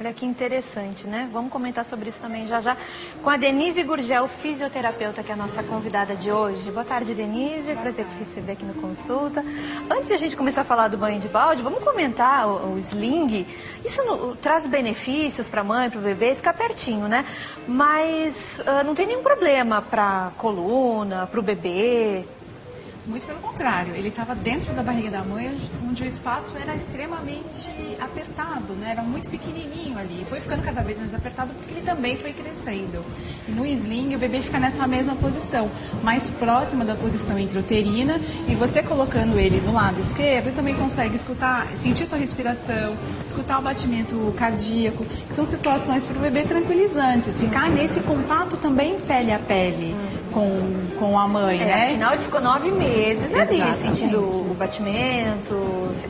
Olha que interessante, né? Vamos comentar sobre isso também já já com a Denise Gurgel, fisioterapeuta, que é a nossa convidada de hoje. Boa tarde, Denise. Prazer te receber aqui no Consulta. Antes de a gente começar a falar do banho de balde, vamos comentar o sling. Isso traz benefícios para a mãe, para o bebê, fica pertinho, né? Mas não tem nenhum problema para a coluna, para o bebê. Muito pelo contrário, ele estava dentro da barriga da mãe, onde o espaço era extremamente apertado, né? Era muito pequenininho ali. Foi ficando cada vez mais apertado porque ele também foi crescendo. E no sling, o bebê fica nessa mesma posição, mais próxima da posição intrauterina, e você colocando ele no lado esquerdo, ele também consegue escutar, sentir sua respiração, escutar o batimento cardíaco, que são situações para o bebê tranquilizantes. Ficar nesse contato também pele a pele com a mãe, né? Afinal, ele ficou 9 meses ali, Exatamente. sentindo o batimento,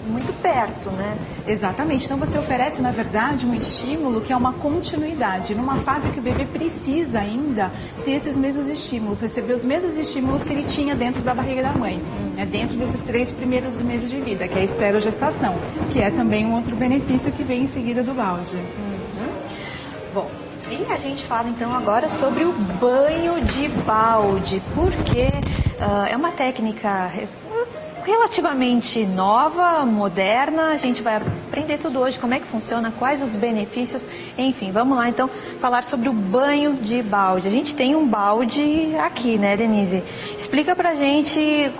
muito perto, né? Exatamente. Então você oferece, na verdade, um estímulo que é uma continuidade, numa fase que o bebê precisa ainda ter esses mesmos estímulos, receber os mesmos estímulos que ele tinha dentro da barriga da mãe, né? Dentro desses 3 primeiros meses de vida, que é a esterogestação, que é também um outro benefício que vem em seguida do balde. Bom, e a gente fala então agora sobre o banho de balde, porque é uma técnica relativamente nova, moderna. A gente vai aprender tudo hoje, como é que funciona, quais os benefícios, enfim, vamos lá então falar sobre o banho de balde. A gente tem um balde aqui, né, Denise? Explica pra gente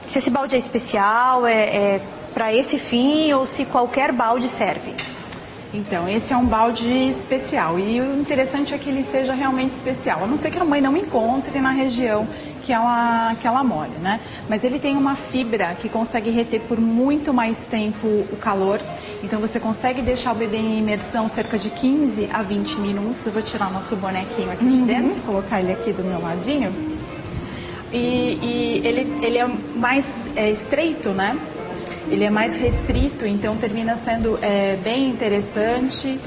se esse balde é especial, é para esse fim ou se qualquer balde serve. Então, esse é um balde especial e o interessante é que ele seja realmente especial, a não ser que a mãe não encontre na região que ela mora, né? Mas ele tem uma fibra que consegue reter por muito mais tempo o calor, então você consegue deixar o bebê em imersão cerca de 15 a 20 minutos. Eu vou tirar o nosso bonequinho aqui de dentro e colocar ele aqui do meu ladinho. E ele é mais estreito, né? Ele é mais restrito, então termina sendo bem interessante.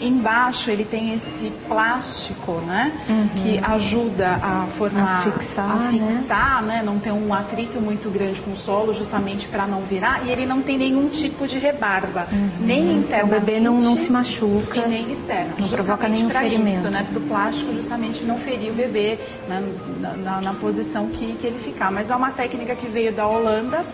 Embaixo ele tem esse plástico, né? Que ajuda a formar, a fixar, né? Não ter um atrito muito grande com o solo, justamente para não virar. E ele não tem nenhum tipo de rebarba, nem internamente. O bebê não se machuca. E nem externo. Não provoca nenhum ferimento. Isso, né? Para o plástico justamente não ferir o bebê, né? na posição que ele ficar. Mas é uma técnica que veio da Holanda,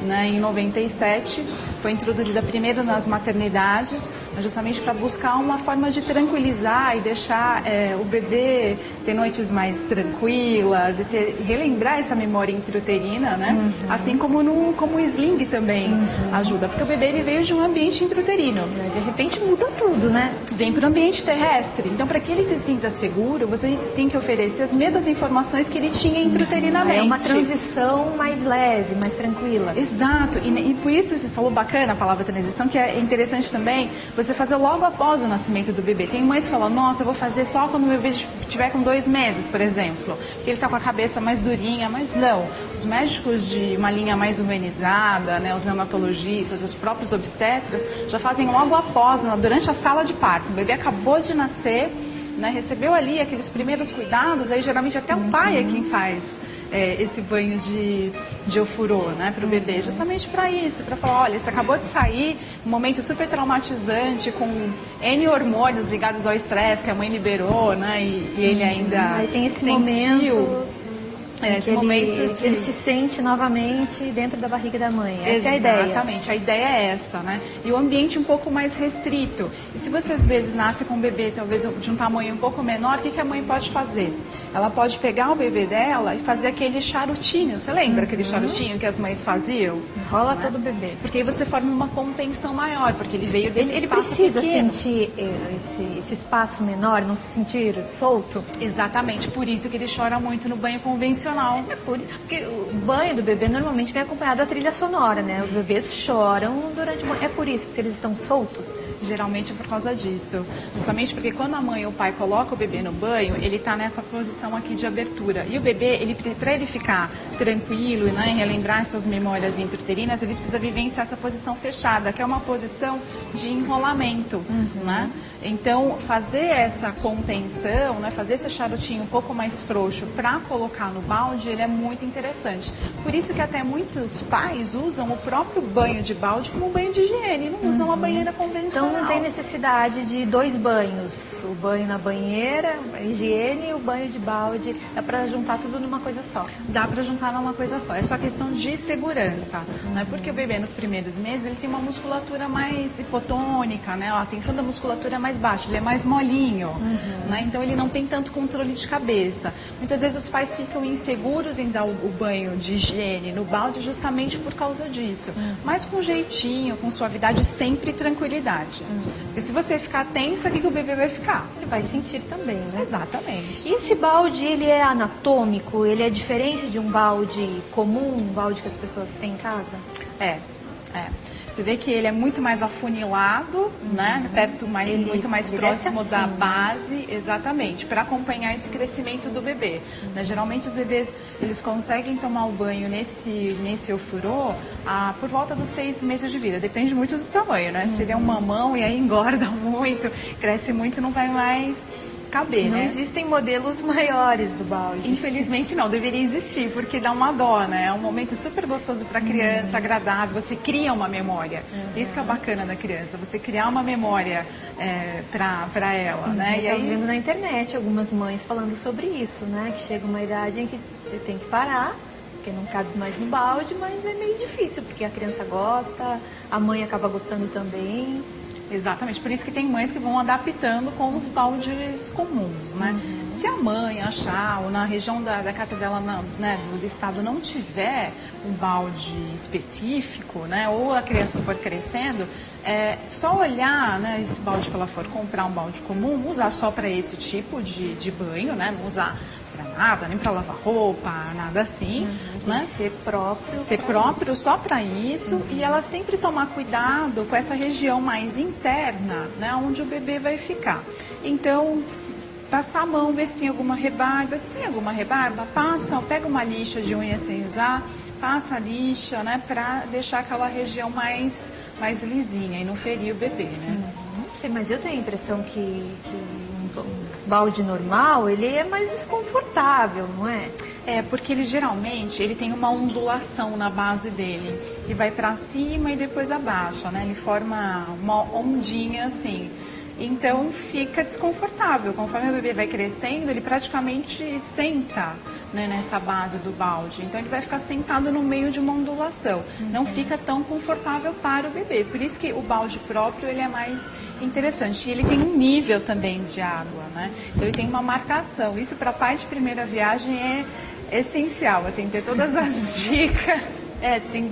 né, em 97, foi introduzida primeiro nas maternidades, justamente para buscar uma forma de tranquilizar e deixar o bebê ter noites mais tranquilas e relembrar essa memória intrauterina, né? Assim como o sling também ajuda, porque o bebê ele veio de um ambiente intrauterino. De repente muda tudo, né? Vem para o ambiente terrestre, então para que ele se sinta seguro, você tem que oferecer as mesmas informações que ele tinha intrauterinamente. É uma transição mais leve, mais tranquila. Exato, e por isso você falou bacana a palavra transição, que é interessante também você fazer logo após o nascimento do bebê. Tem mães que falam, nossa, eu vou fazer só quando o bebê estiver com 2 meses, por exemplo, porque ele está com a cabeça mais durinha, mas não. Os médicos de uma linha mais humanizada, né, os neonatologistas, os próprios obstetras, já fazem logo após, durante a sala de parto. O bebê acabou de nascer, né, recebeu ali aqueles primeiros cuidados, aí geralmente até o pai é quem faz esse banho de ofurô, né, para o bebê, justamente para isso, para falar, olha, você acabou de sair, um momento super traumatizante, com N hormônios ligados ao estresse que a mãe liberou, né, e ele ainda aí tem esse sentiu. momento... esse momento ele se sente novamente dentro da barriga da mãe. Essa é a ideia. Exatamente, a ideia é essa, né? E o ambiente um pouco mais restrito. E se você às vezes nasce com um bebê talvez de um tamanho um pouco menor, o que a mãe pode fazer? Ela pode pegar o bebê dela e fazer aquele charutinho. Você lembra aquele charutinho que as mães faziam? Rola todo o bebê. Porque aí você forma uma contenção maior, porque ele veio desse espaço pequeno. Ele precisa sentir esse espaço menor, não se sentir solto? Exatamente, por isso que ele chora muito no banho convencional. É por isso, porque o banho do bebê normalmente vem acompanhado da trilha sonora, né? Os bebês choram durante o banho. É por isso, porque eles estão soltos? Geralmente é por causa disso. Justamente porque quando a mãe ou o pai coloca o bebê no banho, ele está nessa posição aqui de abertura. E o bebê, para ele ficar tranquilo e, né, relembrar essas memórias intrauterinas, ele precisa vivenciar essa posição fechada, que é uma posição de enrolamento, né? Então, fazer essa contenção, né, fazer esse charutinho um pouco mais frouxo para colocar no balde, ele é muito interessante. Por isso que até muitos pais usam o próprio banho de balde como um banho de higiene, não usam a banheira convencional. Então não tem necessidade de 2 banhos, o banho na banheira, a higiene e o banho de balde, dá para juntar tudo numa coisa só. Dá para juntar numa coisa só, é só questão de segurança, né? Porque o bebê nos primeiros meses ele tem uma musculatura mais hipotônica, né? A tensão da musculatura é mais baixa, ele é mais molinho, né? Então ele não tem tanto controle de cabeça. Muitas vezes os pais ficam inseguros em dar o banho de higiene no balde justamente por causa disso, mas com jeitinho, com suavidade, sempre tranquilidade. Porque se você ficar tensa, o que o bebê vai ficar? Ele vai sentir também, né? Exatamente. E esse balde, ele é anatômico? Ele é diferente de um balde comum, um balde que as pessoas têm em casa? É. Você vê que ele é muito mais afunilado, né? Muito mais próximo assim, da base, exatamente, para acompanhar esse crescimento do bebê. Né? Geralmente os bebês, eles conseguem tomar o banho nesse ofurô por volta dos 6 meses de vida. Depende muito do tamanho, né? Se ele é um mamão e aí engorda muito, cresce muito, não vai mais caber, não né? existem modelos maiores do balde. Infelizmente não, deveria existir, porque dá uma dó, né? É um momento super gostoso para a criança, agradável, você cria uma memória. Isso que é bacana da criança, você criar uma memória para ela, né? E aí vendo na internet algumas mães falando sobre isso, né? Que chega uma idade em que tem que parar, porque não cabe mais no balde, mas é meio difícil, porque a criança gosta, a mãe acaba gostando também. Exatamente, por isso que tem mães que vão adaptando com os baldes comuns, né? Se a mãe achar, ou na região da casa dela, né, do estado, não tiver um balde específico, né? Ou a criança for crescendo, só olhar, né, esse balde que ela for comprar um balde comum, usar só para esse tipo de banho, né? Não usar para nada, nem para lavar roupa, nada assim, né? Ser próprio. Ser próprio só para isso e ela sempre tomar cuidado com essa região mais interna, né? Onde o bebê vai ficar. Então, passar a mão, ver se tem alguma rebarba. Tem alguma rebarba? Passa, pega uma lixa de unha sem usar, passa a lixa, né? Para deixar aquela região mais lisinha e não ferir o bebê, né? Não sei, mas eu tenho a impressão que um balde normal, ele é mais desconfortável, não é? Porque ele geralmente tem uma ondulação na base dele, que vai para cima e depois abaixa, né? Ele forma uma ondinha assim. Então fica desconfortável. Conforme o bebê vai crescendo, ele praticamente senta, né, nessa base do balde. Então ele vai ficar sentado no meio de uma ondulação. Não fica tão confortável para o bebê. Por isso que o balde próprio ele é mais interessante. E ele tem um nível também de água, né? Então ele tem uma marcação. Isso para pai de primeira viagem é essencial, assim, ter todas as dicas.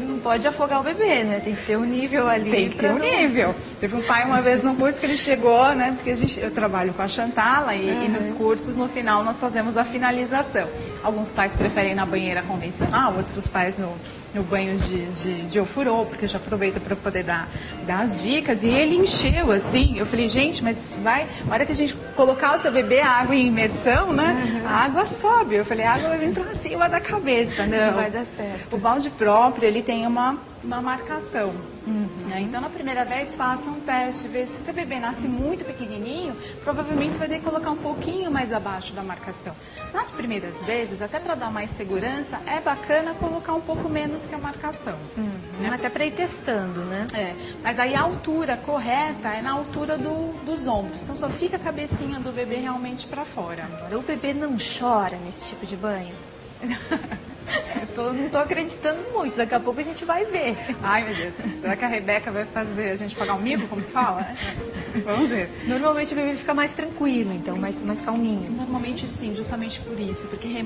Não pode afogar o bebê, né? Tem que ter um nível ali. Tem que ter um nível. Teve um pai uma vez no curso que ele chegou, né? Porque eu trabalho com a Chantala e nos cursos, no final, nós fazemos a finalização. Alguns pais preferem na banheira convencional, outros pais no banho de ofurô, porque eu já aproveito para poder dar as dicas. E ele encheu, assim. Eu falei, gente, mas na hora que a gente colocar o seu bebê, a água em imersão, né? A água sobe. Eu falei, a água vai vir para cima da cabeça. Não vai dar certo. O balde próprio, ele tem uma marcação. Né? Então, na primeira vez, faça um teste. Vê se seu bebê nasce muito pequenininho, provavelmente você vai ter que colocar um pouquinho mais abaixo da marcação. Nas primeiras vezes, até para dar mais segurança, é bacana colocar um pouco menos que a marcação. Né? Até para ir testando, né? Mas aí a altura correta é na altura dos ombros. Então, só fica a cabecinha do bebê realmente para fora. Agora, o bebê não chora nesse tipo de banho? Não tô acreditando muito, daqui a pouco a gente vai ver. Ai, meu Deus, será que a Rebeca vai fazer a gente pagar um mico, como se fala? Vamos ver. Normalmente o bebê fica mais tranquilo, então, mais calminho. Normalmente sim, justamente por isso, porque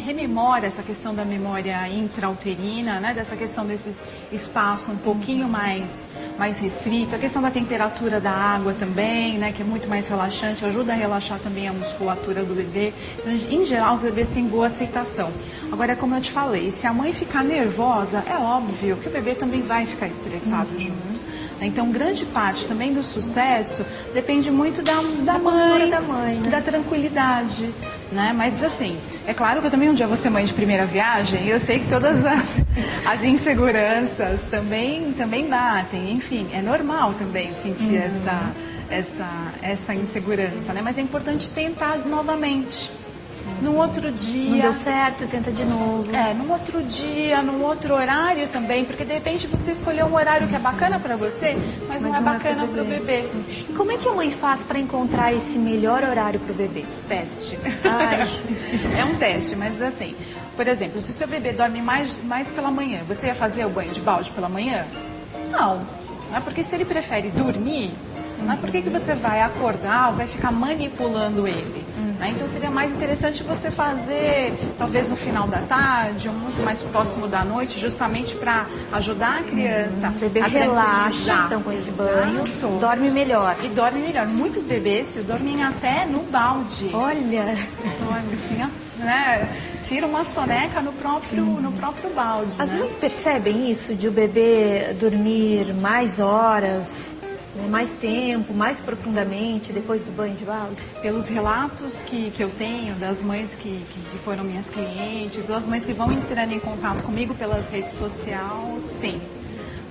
rememora essa questão da memória intrauterina, né? Dessa questão desse espaço um pouquinho mais restrito, a questão da temperatura da água também, né? Que é muito mais relaxante, ajuda a relaxar também a musculatura do bebê. Então, em geral, os bebês têm boa aceitação. Agora, como eu te falei, se a mãe ficar nervosa, é óbvio que o bebê também vai ficar estressado junto. Então, grande parte também do sucesso depende muito da postura da mãe, né? Da tranquilidade, né? Mas assim, é claro que eu também um dia vou ser mãe de primeira viagem e eu sei que todas as inseguranças também batem. Enfim, é normal também sentir essa insegurança, né? Mas é importante tentar novamente. Num outro dia... Não deu certo, tenta de novo. Num outro dia, num outro horário também, porque de repente você escolheu um horário que é bacana para você, mas não é bacana para o bebê. E como é que a mãe faz para encontrar esse melhor horário para o bebê? Teste. Ai. É um teste, mas assim, por exemplo, se o seu bebê dorme mais pela manhã, você ia fazer o banho de balde pela manhã? Não. Não é porque se ele prefere dormir, não é porque que você vai acordar ou vai ficar manipulando ele. Né? Então seria mais interessante você fazer talvez no final da tarde ou muito mais próximo da noite, justamente para ajudar a criança O bebê a relaxa, tranquilizar. então, com esse banho, Exato. dorme melhor. E dorme melhor. Muitos bebês dormem até no balde. Olha, Dorme assim, ó, né? Tira uma soneca no próprio balde. as né? mães percebem isso de o bebê dormir mais horas, né, mais tempo, mais profundamente depois do banho de balde? Pelos relatos que eu tenho das mães que foram minhas clientes, ou as mães que vão entrando em contato comigo pelas redes sociais, sim.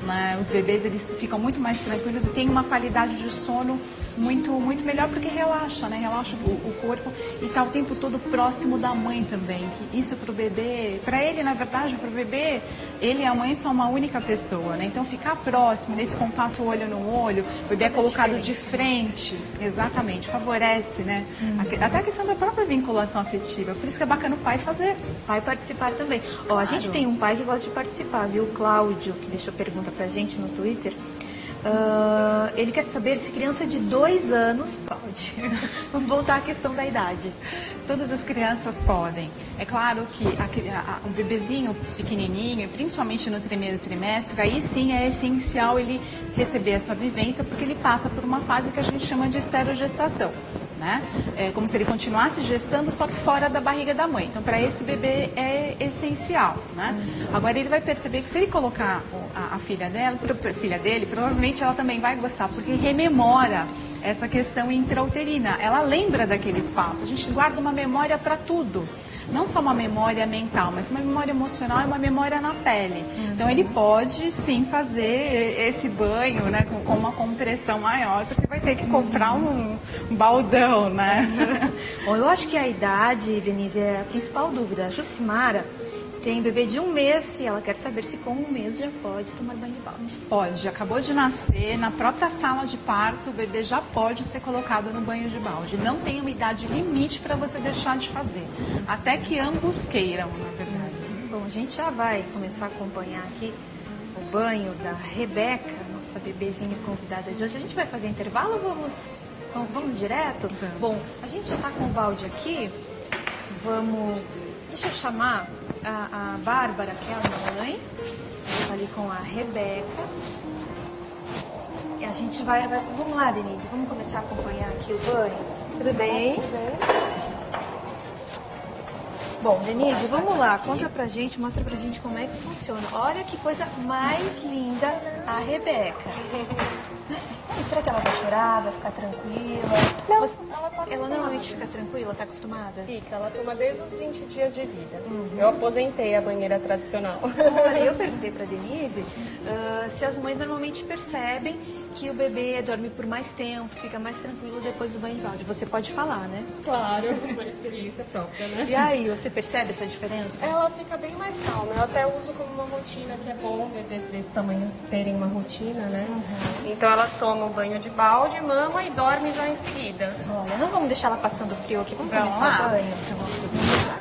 Mas os bebês, eles ficam muito mais tranquilos e têm uma qualidade de sono muito melhor, porque relaxa, né? Relaxa o corpo e tá o tempo todo próximo da mãe também. Que isso pro bebê, para ele, na verdade, pro bebê, ele e a mãe são uma única pessoa, né? Então ficar próximo, nesse contato olho no olho, o bebê é colocado de frente, exatamente, favorece, né? Até a questão da própria vinculação afetiva. Por isso que é bacana o pai fazer. Pai participar também. Ó, a gente tem um pai que gosta de participar, viu? O Cláudio, que deixou pergunta pra gente no Twitter. Ele quer saber se criança de 2 anos pode. Vamos voltar à questão da idade. Todas as crianças podem. É claro que um bebezinho pequenininho, principalmente no primeiro trimestre, aí sim é essencial ele receber essa vivência, porque ele passa por uma fase que a gente chama de esterogestação. Né? É como se ele continuasse gestando, só que fora da barriga da mãe. Então, para esse bebê é essencial. Né? Agora, ele vai perceber que se ele colocar a filha dele, provavelmente ela também vai gostar, porque rememora essa questão intrauterina. Ela lembra daquele espaço. A gente guarda uma memória para tudo. Não só uma memória mental, mas uma memória emocional e uma memória na pele. Então, ele pode, sim, fazer esse banho, né, com uma compressão maior, porque vai ter que comprar um baldão, né? Bom, eu acho que a idade, Denise, é a principal dúvida. A Jucimara tem bebê de 1 mês e ela quer saber se com 1 mês já pode tomar banho de balde. Pode, acabou de nascer, na própria sala de parto, o bebê já pode ser colocado no banho de balde. Não tem uma idade limite para você deixar de fazer, até que ambos queiram, na verdade. Bom, a gente já vai começar a acompanhar aqui o banho da Rebeca, nossa bebezinha convidada de hoje. A gente vai fazer intervalo ou vamos direto? Vamos. Bom, a gente já está com o balde aqui, deixa eu chamar a Bárbara, que é a mãe, está ali com a Rebeca. E a gente vai... Vamos lá, Denise, vamos começar a acompanhar aqui o banho. Tudo bem? Tudo bem. Bom, Denise, vamos lá, conta pra gente, mostra pra gente como é que funciona. Olha que coisa mais linda a Rebeca. E será que ela vai chorar, vai ficar tranquila? Não, ela tá acostumada. Ela normalmente fica tranquila, tá acostumada? Fica, ela toma desde os 20 dias de vida. Eu aposentei a banheira tradicional. Olha, eu perguntei pra Denise se as mães normalmente percebem que o bebê dorme por mais tempo, fica mais tranquilo depois do banho de balde. Você pode falar, né? Claro, por experiência própria, né? E aí, você percebe essa diferença? Ela fica bem mais calma. Eu até uso como uma rotina, que é bom bebês desse tamanho terem uma rotina, né? Então ela toma o banho de balde, mama e dorme já em seguida. Olha, não vamos deixar ela passando frio aqui, vamos Vamos começar lá. o banho. Então, vamos lá.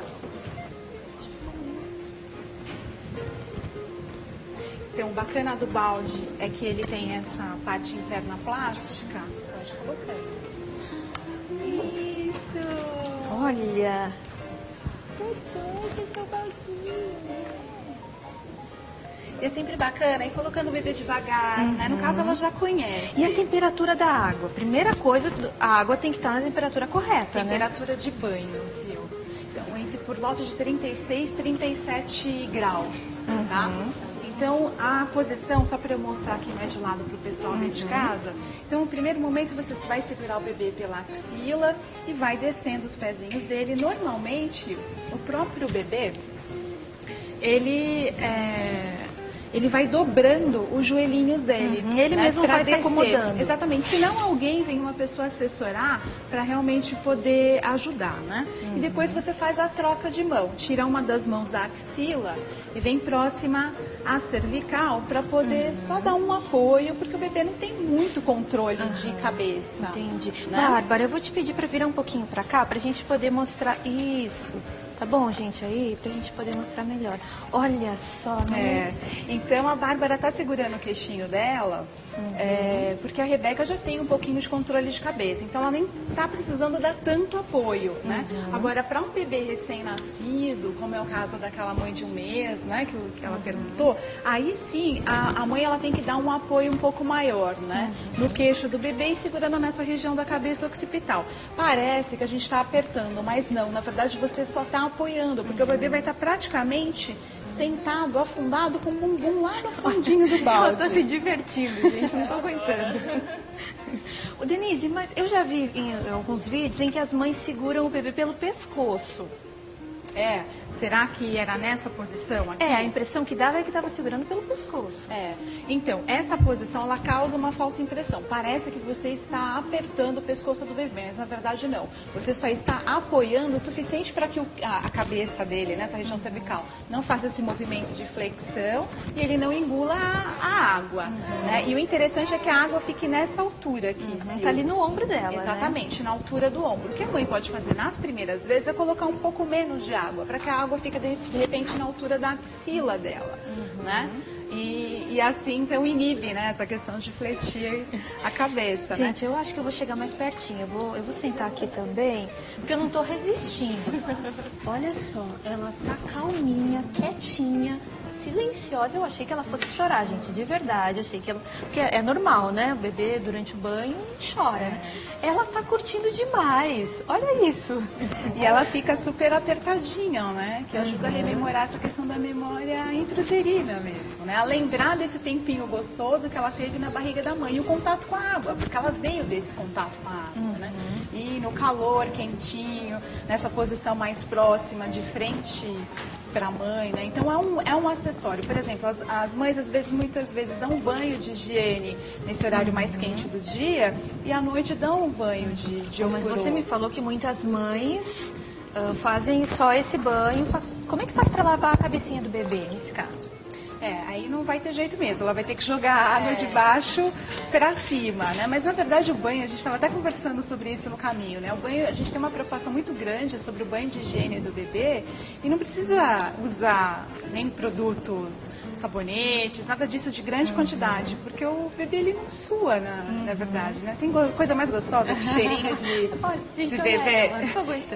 Então, o bacana do balde é que ele tem essa parte interna plástica. Pode colocar. Isso! Olha, Gostoso seu baldinho. E é sempre bacana ir colocando o bebê devagar, né? No caso, ela já conhece. e a temperatura da água? Primeira coisa, a água tem que estar na temperatura correta, né? Temperatura de banho, Sil. Então, entre por volta de 36 e 37 graus, tá? Então, a posição, só para eu mostrar aqui mais de lado para o pessoal ver de casa. Então, no primeiro momento, você vai segurar o bebê pela axila e vai descendo os pezinhos dele. Normalmente, o próprio bebê, ele ele vai dobrando os joelhinhos dele. Ele mesmo pra vai se acomodando. Exatamente. Se não, alguém vem uma pessoa assessorar para realmente poder ajudar, né? E depois você faz a troca de mão. Tira uma das mãos da axila e vem próxima à cervical para poder só dar um apoio, porque o bebê não tem muito controle de cabeça. Entendi. Né? Bárbara, eu vou te pedir para virar um pouquinho para cá, para a gente poder mostrar isso. Tá bom, gente, aí? Pra gente poder mostrar melhor. Olha só, né? Então a Bárbara tá segurando o queixinho dela, porque a Rebeca já tem um pouquinho de controle de cabeça. Então ela nem tá precisando dar tanto apoio, né? Agora, para um bebê recém-nascido, como é o caso daquela mãe de 1 mês, né? Que ela perguntou, aí sim, a mãe ela tem que dar um apoio um pouco maior, né? No queixo do bebê e segurando nessa região da cabeça occipital. Parece que a gente tá apertando, mas não. Na verdade, você só tá apoiando, porque o bebê vai estar praticamente sentado, afundado com o bumbum lá no fundinho do balde. Eu tô se divertindo, gente, não tô aguentando. Ô, Denise, mas eu já vi em alguns vídeos em que as mães seguram o bebê pelo pescoço. Será que era nessa posição aqui? A impressão que dava é que estava segurando pelo pescoço. Então, essa posição, ela causa uma falsa impressão. Parece que você está apertando o pescoço do bebê, mas na verdade não. Você só está apoiando o suficiente para que a cabeça dele, nessa região cervical, não faça esse movimento de flexão e ele não engula a água. Né? E o interessante é que a água fique nessa altura aqui. Tá ali no ombro dela, Exatamente, na altura do ombro. O que a mãe pode fazer nas primeiras vezes é colocar um pouco menos de água, para que a água fique de repente na altura da axila dela, né? E assim, então, inibe, né, essa questão de fletir a cabeça, Gente, eu acho que eu vou chegar mais pertinho. Eu vou sentar aqui também, porque eu não tô resistindo. Olha só, ela tá calminha, quietinha, silenciosa. Eu achei que ela fosse chorar, gente, de verdade. Achei que ela... Porque é normal, né? O bebê, durante o banho, chora, né? Ela tá curtindo demais. Olha isso. E ela fica super apertadinha, né? Que ajuda a rememorar essa questão da memória intrauterina mesmo, né? A lembrar desse tempinho gostoso que ela teve na barriga da mãe. E o contato com a água, porque ela veio desse contato com a água, né? E no calor, quentinho, nessa posição mais próxima, de frente para a mãe, né? Então é um acessório. Por exemplo, as mães muitas vezes dão um banho de higiene nesse horário mais quente do dia e à noite dão um banho de Mas ofurô. você me falou que muitas mães fazem só esse banho. Como é que faz para lavar a cabecinha do bebê nesse caso? Aí não vai ter jeito mesmo, ela vai ter que jogar a água de baixo para cima, né? Mas na verdade o banho, a gente estava até conversando sobre isso no caminho, né? O banho, a gente tem uma preocupação muito grande sobre o banho de higiene do bebê e não precisa usar nem produtos, sabonetes, nada disso de grande quantidade, porque o bebê ele não sua, na verdade, né? Tem coisa mais gostosa que cheirinho de bebê.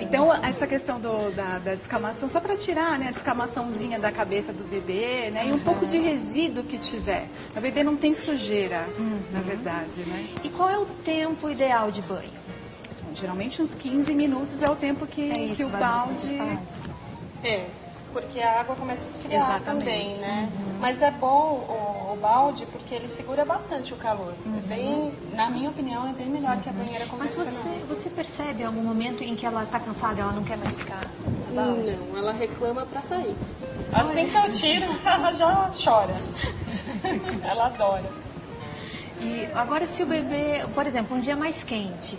Então essa questão da descamação, só para tirar, né, a descamaçãozinha da cabeça do bebê, né? E um pouco de resíduo que tiver. O bebê não tem sujeira, na verdade, né? E qual é o tempo ideal de banho? Então, geralmente uns 15 minutos é o tempo que o balde... Porque a água começa a esfriar Exatamente. também, né? Mas é bom o balde porque ele segura bastante o calor. É bem, na minha opinião, é bem melhor que a banheira Mas convencional. você percebe em algum momento em que ela está cansada, ela não quer mais ficar no balde? Não, ela reclama pra sair. Assim que eu tiro, ela já chora. Ela adora. E agora se o bebê, por exemplo, um dia mais quente,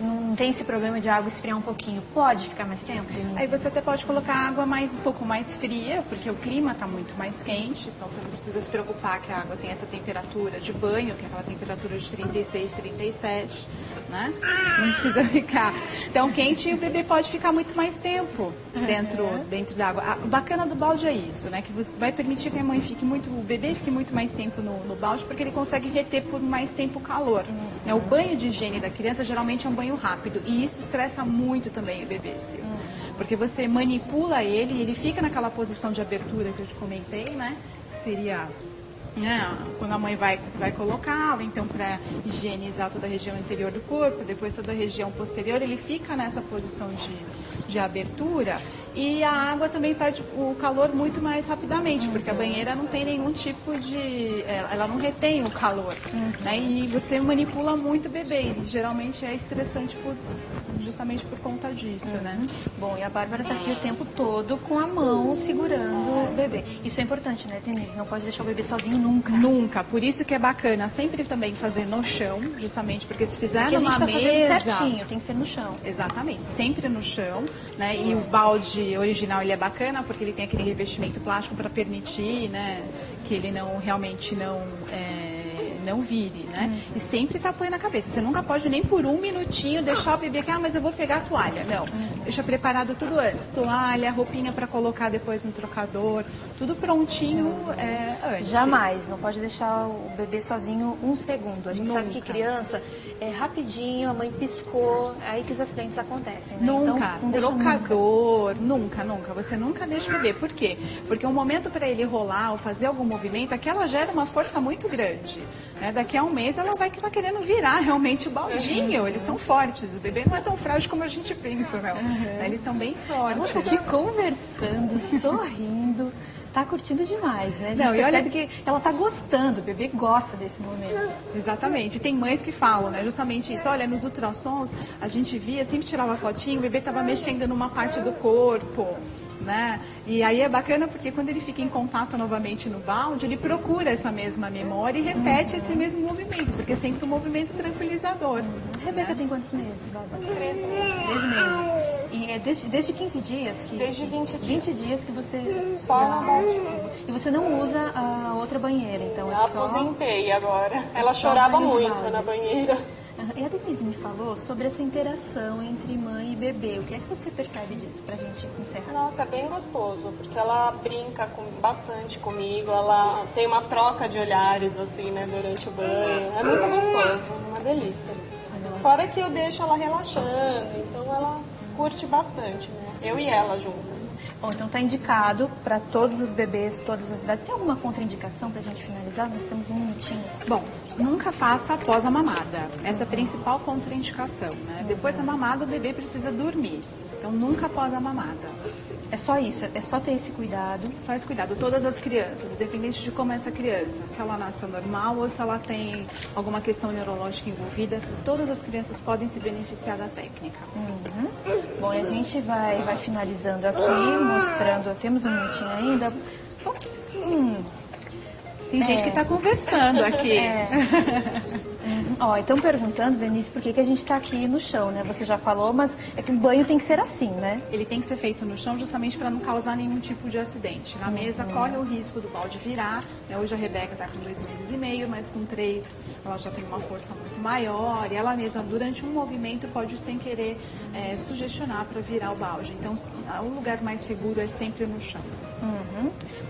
não tem esse problema de a água esfriar um pouquinho, pode ficar mais tempo, Denise? Aí você até pode colocar água um pouco mais fria, porque o clima está muito mais quente, então você não precisa se preocupar que a água tem essa temperatura de banho, que é aquela temperatura de 36, 37, né? Não precisa ficar tão quente e o bebê pode ficar muito mais tempo dentro da água. O bacana do balde é isso, né? Que você vai permitir que o bebê fique muito mais tempo no balde, porque ele consegue reter por mais tempo o calor. Né? O banho de higiene da criança geralmente é um banho rápido e isso estressa muito também o bebê, Sil. Porque você manipula ele e ele fica naquela posição de abertura que eu te comentei, né? Que seria né, quando a mãe vai colocá-lo, então para higienizar toda a região interior do corpo, depois toda a região posterior, ele fica nessa posição de abertura e a água também perde o calor muito mais rapidamente, porque a banheira não tem nenhum tipo de... ela não retém o calor, né, e você manipula muito o bebê, e geralmente é estressante justamente por conta disso, né? Bom, e a Bárbara tá aqui o tempo todo com a mão segurando o bebê. Isso é importante, né, Denise? Não pode deixar o bebê sozinho nunca. Nunca. Por isso que é bacana sempre também fazer no chão, justamente porque se fizer Porque numa a gente tá mesa... fazendo certinho, tem que ser no chão. Exatamente, sempre no chão, né? E o balde original ele é bacana porque ele tem aquele revestimento plástico para permitir, né, que ele realmente não vire, né? E sempre tá apoio na cabeça. Você nunca pode nem por um minutinho deixar o bebê aqui, mas eu vou pegar a toalha. Não, deixa preparado tudo antes. Toalha, roupinha para colocar depois no trocador, tudo prontinho antes. Jamais, não pode deixar o bebê sozinho um segundo. A gente sabe que criança é rapidinho, a mãe piscou, é aí que os acidentes acontecem, né? Nunca, então, trocador, nunca. Você nunca deixa o bebê. Por quê? Porque o momento para ele rolar ou fazer algum movimento, aquela gera uma força muito grande. Né? Daqui a um mês ela vai estar querendo virar realmente o baldinho. Eles são fortes. O bebê não é tão frágil como a gente pensa, não. Eles são bem fortes. Ela tá aqui conversando, sorrindo. Tá curtindo demais, né? A gente Não, e percebe que ela tá gostando, o bebê gosta desse momento. Exatamente. Tem mães que falam, né? Justamente isso. Olha, nos ultrassons a gente via, sempre tirava fotinho, o bebê tava mexendo numa parte do corpo. Né? E aí é bacana porque quando ele fica em contato novamente no balde, ele procura essa mesma memória e repete esse mesmo movimento, porque é sempre um movimento tranquilizador. A Rebeca tem quantos meses, Bárbara? 13 meses. 13 meses. E é desde 15 dias que... Desde 20 dias. 20 dias que você... Só na balde. E você não usa a outra banheira, então é Eu só... aposentei agora. Ela só chorava banho de muito balde. na banheira. E a Denise me falou sobre essa interação entre mãe e bebê. O que é que você percebe disso pra gente encerrar? Nossa, é bem gostoso, porque ela brinca bastante comigo, ela tem uma troca de olhares, assim, né, durante o banho. É muito gostoso, uma delícia. Fora que eu deixo ela relaxando, então ela curte bastante, né? Eu e ela juntas. Bom, então tá indicado para todos os bebês, todas as idades. Tem alguma contraindicação pra gente finalizar? Nós temos um minutinho. Bom, nunca faça após a mamada. Essa é a principal contraindicação, né? Depois da mamada, o bebê precisa dormir. Então, nunca após a mamada. É só isso, é só ter esse cuidado. Só esse cuidado. Todas as crianças, independente de como é essa criança, se ela nasceu normal ou se ela tem alguma questão neurológica envolvida, todas as crianças podem se beneficiar da técnica. Bom, e a gente vai finalizando aqui, mostrando, temos um minutinho ainda. Tem gente que está conversando aqui. Ó, então perguntando, Denise, por que a gente está aqui no chão, né? Você já falou, mas é que o banho tem que ser assim, né? Ele tem que ser feito no chão justamente para não causar nenhum tipo de acidente. Na mesa corre o risco do balde virar. Né? Hoje a Rebeca está com 2 meses e meio, mas com 3 ela já tem uma força muito maior. E ela mesma, durante um movimento, pode sem querer sugestionar para virar o balde. Então, o lugar mais seguro é sempre no chão.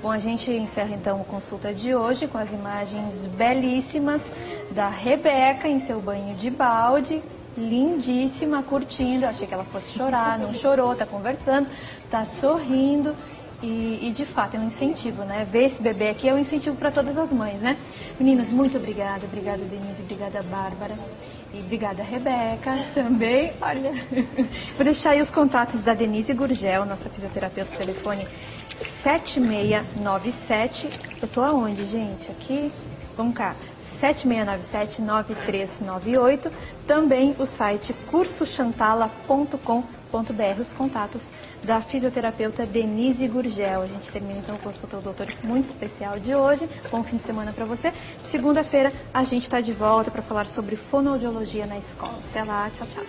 Bom, a gente encerra então a consulta de hoje com as imagens belíssimas da Rebeca em seu banho de balde, lindíssima, curtindo. Achei que ela fosse chorar, não chorou, tá conversando, tá sorrindo e de fato é um incentivo, né? Ver esse bebê aqui é um incentivo para todas as mães, né? Meninas, muito obrigada, obrigada Denise, obrigada Bárbara. E obrigada, Rebeca, também. Olha, vou deixar aí os contatos da Denise Gurgel, nossa fisioterapeuta, telefone 7697. Eu tô aonde, gente? Aqui? Vamos cá. 7697-9398. Também o site cursochantala.com.br. Os contatos da fisioterapeuta Denise Gurgel. A gente termina então o consulta ao doutor muito especial de hoje. Bom fim de semana para você. Segunda-feira a gente está de volta para falar sobre fonoaudiologia na escola. Até lá, tchau, tchau.